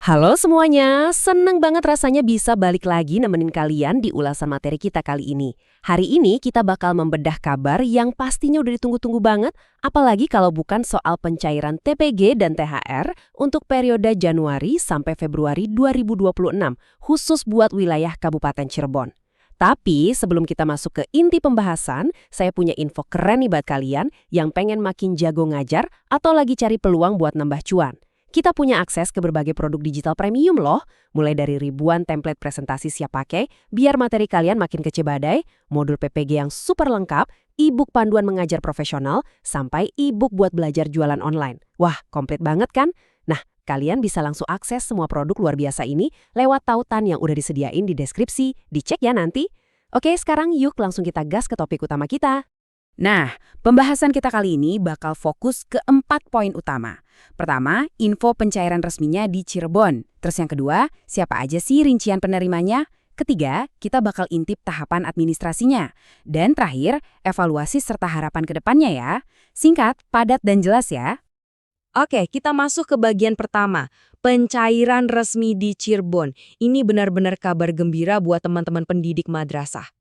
Halo semuanya, seneng banget rasanya bisa balik lagi nemenin kalian di ulasan materi kita kali ini. Hari ini kita bakal membedah kabar yang pastinya udah ditunggu-tunggu banget, apalagi kalau bukan soal pencairan TPG dan THR untuk periode Januari sampai Februari 2026, khusus buat wilayah Kabupaten Cirebon. Tapi sebelum kita masuk ke inti pembahasan, saya punya info keren nih buat kalian yang pengen makin jago ngajar atau lagi cari peluang buat nambah cuan. Kita punya akses ke berbagai produk digital premium loh, mulai dari ribuan template presentasi siap pakai, biar materi kalian makin kece badai, modul PPG yang super lengkap, e-book panduan mengajar profesional, sampai e-book buat belajar jualan online. Wah, komplit banget kan? Nah, kalian bisa langsung akses semua produk luar biasa ini lewat tautan yang udah disediain di deskripsi, dicek ya nanti. Oke, sekarang yuk langsung kita gas ke topik utama kita. Nah, pembahasan kita kali ini bakal fokus ke 4 poin utama. Pertama, info pencairan resminya di Cirebon. Terus yang kedua, siapa aja sih rincian penerimanya? Ketiga, kita bakal intip tahapan administrasinya. Dan terakhir, evaluasi serta harapan ke depannya ya. Singkat, padat, dan jelas ya. Oke, kita masuk ke bagian pertama, pencairan resmi di Cirebon. Ini benar-benar kabar gembira buat teman-teman pendidik madrasah.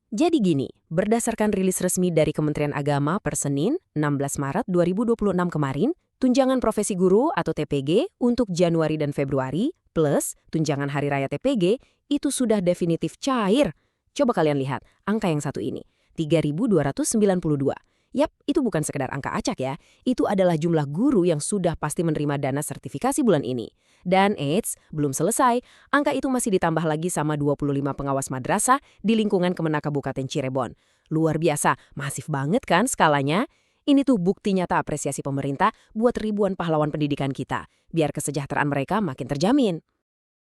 Jadi gini, berdasarkan rilis resmi dari Kementerian Agama per Senin, 16 Maret 2026 kemarin, tunjangan profesi guru atau TPG untuk Januari dan Februari plus tunjangan hari raya TPG itu sudah definitif cair. Coba kalian lihat angka yang satu ini, 3.292. Yap, itu bukan sekedar angka acak ya, itu adalah jumlah guru yang sudah pasti menerima dana sertifikasi bulan ini. Dan eits, belum selesai, angka itu masih ditambah lagi sama 25 pengawas madrasah di lingkungan Kemenak Kabupaten Cirebon. Luar biasa, masif banget kan skalanya? Ini tuh bukti nyata apresiasi pemerintah buat ribuan pahlawan pendidikan kita, biar kesejahteraan mereka makin terjamin.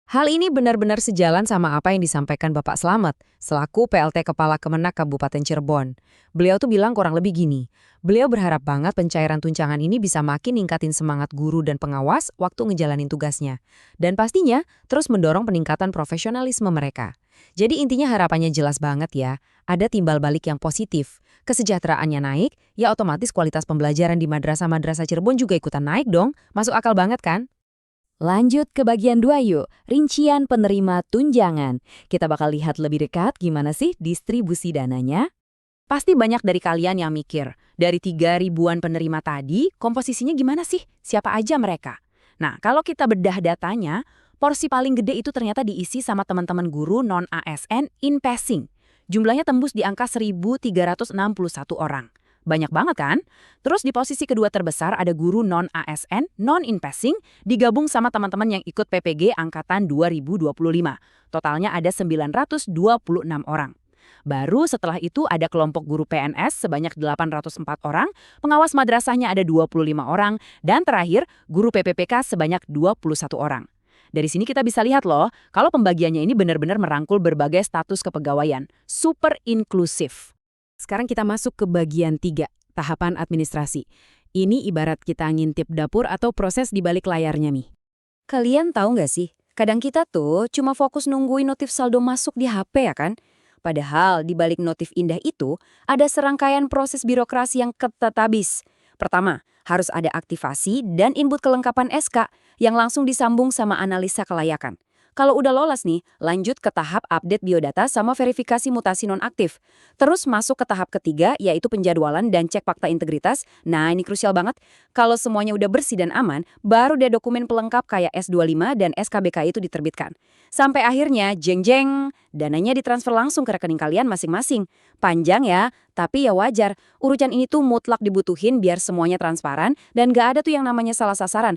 Hal ini benar-benar sejalan sama apa yang disampaikan Bapak Slamet, selaku PLT Kepala Kemenak Kabupaten Cirebon. Beliau tuh bilang kurang lebih gini, beliau berharap banget pencairan tunjangan ini bisa makin ningkatin semangat guru dan pengawas waktu ngejalanin tugasnya. Dan pastinya terus mendorong peningkatan profesionalisme mereka. Jadi intinya harapannya jelas banget ya, ada timbal balik yang positif. Kesejahteraannya naik, ya otomatis kualitas pembelajaran di madrasah-madrasah Cirebon juga ikutan naik dong. Masuk akal banget kan? Lanjut ke bagian 2 yuk, rincian penerima tunjangan. Kita bakal lihat lebih dekat gimana sih distribusi dananya. Pasti banyak dari kalian yang mikir, dari 3 ribuan penerima tadi, komposisinya gimana sih? Siapa aja mereka? Nah, kalau kita bedah datanya, porsi paling gede itu ternyata diisi sama teman-teman guru non-ASN in passing. Jumlahnya tembus di angka 1.361 orang. Banyak banget kan? Terus di posisi kedua terbesar ada guru non-ASN, non-in-passing, digabung sama teman-teman yang ikut PPG Angkatan 2025. Totalnya ada 926 orang. Baru setelah itu ada kelompok guru PNS sebanyak 804 orang, pengawas madrasahnya ada 25 orang, dan terakhir guru PPPK sebanyak 21 orang. Dari sini kita bisa lihat loh, kalau pembagiannya ini benar-benar merangkul berbagai status kepegawaian. Super inklusif. Sekarang kita masuk ke bagian 3, tahapan administrasi. Ini ibarat kita ngintip dapur atau proses di balik layarnya nih. Kalian tahu nggak sih, kadang kita tuh cuma fokus nungguin notif saldo masuk di HP ya kan? Padahal di balik notif indah itu, ada serangkaian proses birokrasi yang ketat habis. Pertama, harus ada aktivasi dan input kelengkapan SK yang langsung disambung sama analisa kelayakan. Kalau udah lolos nih, lanjut ke tahap update biodata sama verifikasi mutasi nonaktif. Terus masuk ke tahap ketiga, yaitu penjadwalan dan cek fakta integritas. Nah, ini krusial banget. Kalau semuanya udah bersih dan aman, baru deh dokumen pelengkap kayak S25 dan SKBK itu diterbitkan. Sampai akhirnya, jeng-jeng, dananya ditransfer langsung ke rekening kalian masing-masing. Panjang ya, tapi ya wajar. Urusan ini tuh mutlak dibutuhin biar semuanya transparan dan gak ada tuh yang namanya salah sasaran.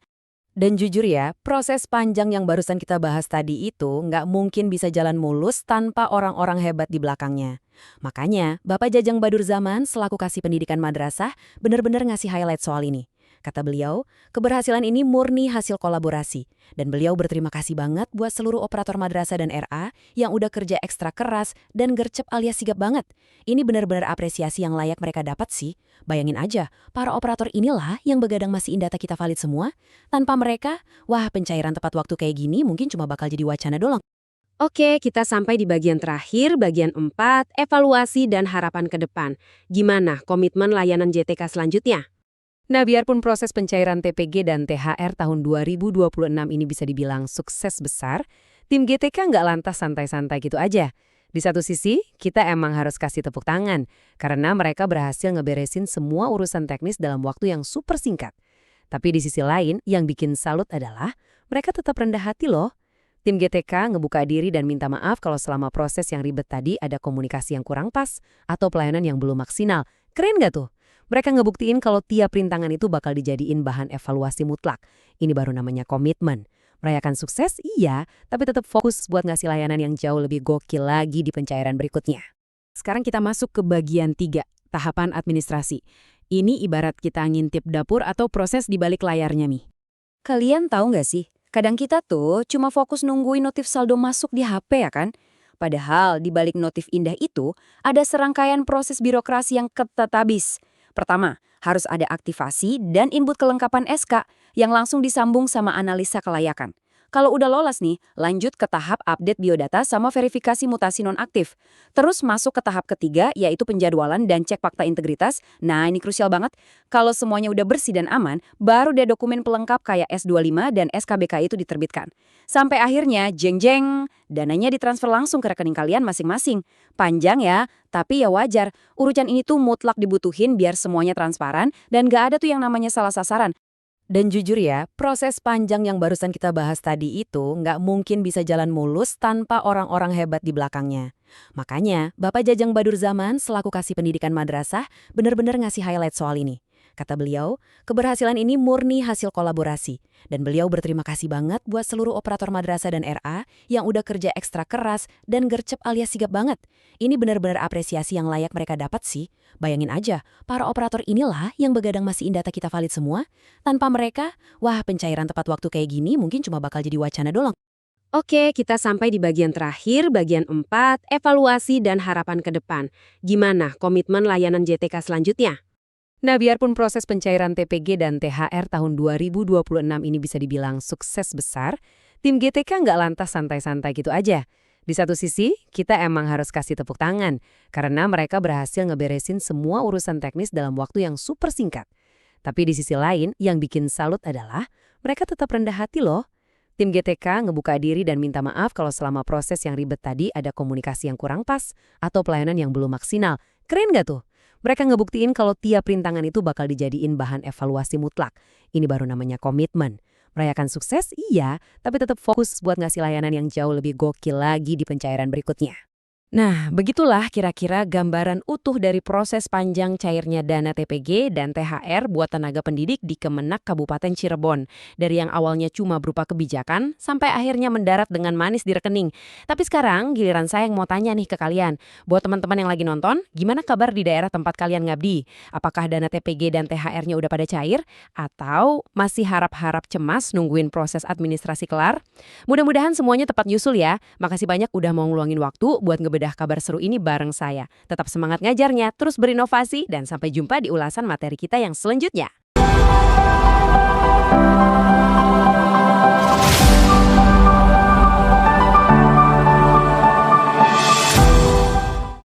Dan jujur ya, proses panjang yang barusan kita bahas tadi itu nggak mungkin bisa jalan mulus tanpa orang-orang hebat di belakangnya. Makanya, Bapak Jajang Badur Zaman selaku Kasih Pendidikan Madrasah benar-benar ngasih highlight soal ini. Kata beliau, keberhasilan ini murni hasil kolaborasi. Dan beliau berterima kasih banget buat seluruh operator madrasah dan RA yang udah kerja ekstra keras dan gercep alias sigap banget. Ini benar-benar apresiasi yang layak mereka dapat sih. Bayangin aja, para operator inilah yang begadang masihin data kita valid semua. Tanpa mereka, wah pencairan tepat waktu kayak gini mungkin cuma bakal jadi wacana doang. Oke, kita sampai di bagian terakhir, bagian 4, evaluasi dan harapan ke depan. Gimana komitmen layanan JTK selanjutnya? Nah, biarpun proses pencairan TPG dan THR tahun 2026 ini bisa dibilang sukses besar, tim GTK nggak lantas santai-santai gitu aja. Di satu sisi, kita emang harus kasih tepuk tangan, karena mereka berhasil ngeberesin semua urusan teknis dalam waktu yang super singkat. Tapi di sisi lain, yang bikin salut adalah mereka tetap rendah hati loh. Tim GTK ngebuka diri dan minta maaf kalau selama proses yang ribet tadi ada komunikasi yang kurang pas atau pelayanan yang belum maksimal. Keren nggak tuh? Mereka ngebuktiin kalau tiap rintangan itu bakal dijadiin bahan evaluasi mutlak. Ini baru namanya komitmen. Merayakan sukses, iya, tapi tetap fokus buat ngasih layanan yang jauh lebih gokil lagi di pencairan berikutnya. Sekarang kita masuk ke bagian 3, tahapan administrasi. Ini ibarat kita ngintip dapur atau proses di balik layarnya, Mi. Kalian tahu nggak sih, kadang kita tuh cuma fokus nungguin notif saldo masuk di HP ya kan? Padahal di balik notif indah itu ada serangkaian proses birokrasi yang ketat habis. Pertama, harus ada aktivasi dan input kelengkapan SK yang langsung disambung sama analisa kelayakan. Kalau udah lolos nih, lanjut ke tahap update biodata sama verifikasi mutasi nonaktif. Terus masuk ke tahap ketiga, yaitu penjadwalan dan cek fakta integritas. Nah, ini krusial banget. Kalau semuanya udah bersih dan aman, baru deh dokumen pelengkap kayak S25 dan SKBK itu diterbitkan. Sampai akhirnya, jeng-jeng, dananya ditransfer langsung ke rekening kalian masing-masing. Panjang ya, tapi ya wajar. Urusan ini tuh mutlak dibutuhin biar semuanya transparan dan gak ada tuh yang namanya salah sasaran. Dan jujur ya, proses panjang yang barusan kita bahas tadi itu nggak mungkin bisa jalan mulus tanpa orang-orang hebat di belakangnya. Makanya, Bapak Jajang Badur Zaman selaku Kasih Pendidikan Madrasah benar-benar ngasih highlight soal ini. Kata beliau, keberhasilan ini murni hasil kolaborasi. Dan beliau berterima kasih banget buat seluruh operator madrasah dan RA yang udah kerja ekstra keras dan gercep alias sigap banget. Ini benar-benar apresiasi yang layak mereka dapat sih. Bayangin aja, para operator inilah yang begadang masihin data kita valid semua. Tanpa mereka, wah pencairan tepat waktu kayak gini mungkin cuma bakal jadi wacana doang. Oke, kita sampai di bagian terakhir, bagian 4, evaluasi dan harapan ke depan. Gimana komitmen layanan JTK selanjutnya? Nah, biarpun proses pencairan TPG dan THR tahun 2026 ini bisa dibilang sukses besar, tim GTK nggak lantas santai-santai gitu aja. Di satu sisi, kita emang harus kasih tepuk tangan, karena mereka berhasil ngeberesin semua urusan teknis dalam waktu yang super singkat. Tapi di sisi lain, yang bikin salut adalah mereka tetap rendah hati loh. Tim GTK ngebuka diri dan minta maaf kalau selama proses yang ribet tadi ada komunikasi yang kurang pas atau pelayanan yang belum maksimal. Keren nggak tuh? Mereka ngebuktiin kalau tiap rintangan itu bakal dijadiin bahan evaluasi mutlak. Ini baru namanya komitmen. Merayakan sukses, iya, tapi tetap fokus buat ngasih layanan yang jauh lebih gokil lagi di pencairan berikutnya. Nah, begitulah kira-kira gambaran utuh dari proses panjang cairnya dana TPG dan THR buat tenaga pendidik di Kemenak Kabupaten Cirebon. Dari yang awalnya cuma berupa kebijakan, sampai akhirnya mendarat dengan manis di rekening. Tapi sekarang giliran saya yang mau tanya nih ke kalian. Buat teman-teman yang lagi nonton, gimana kabar di daerah tempat kalian ngabdi? Apakah dana TPG dan THR-nya udah pada cair? Atau masih harap-harap cemas nungguin proses administrasi kelar? Mudah-mudahan semuanya tepat nyusul ya. Makasih banyak udah mau ngeluangin waktu buat bedah kabar seru ini bareng saya. Tetap semangat ngajarnya, terus berinovasi, dan sampai jumpa di ulasan materi kita yang selanjutnya.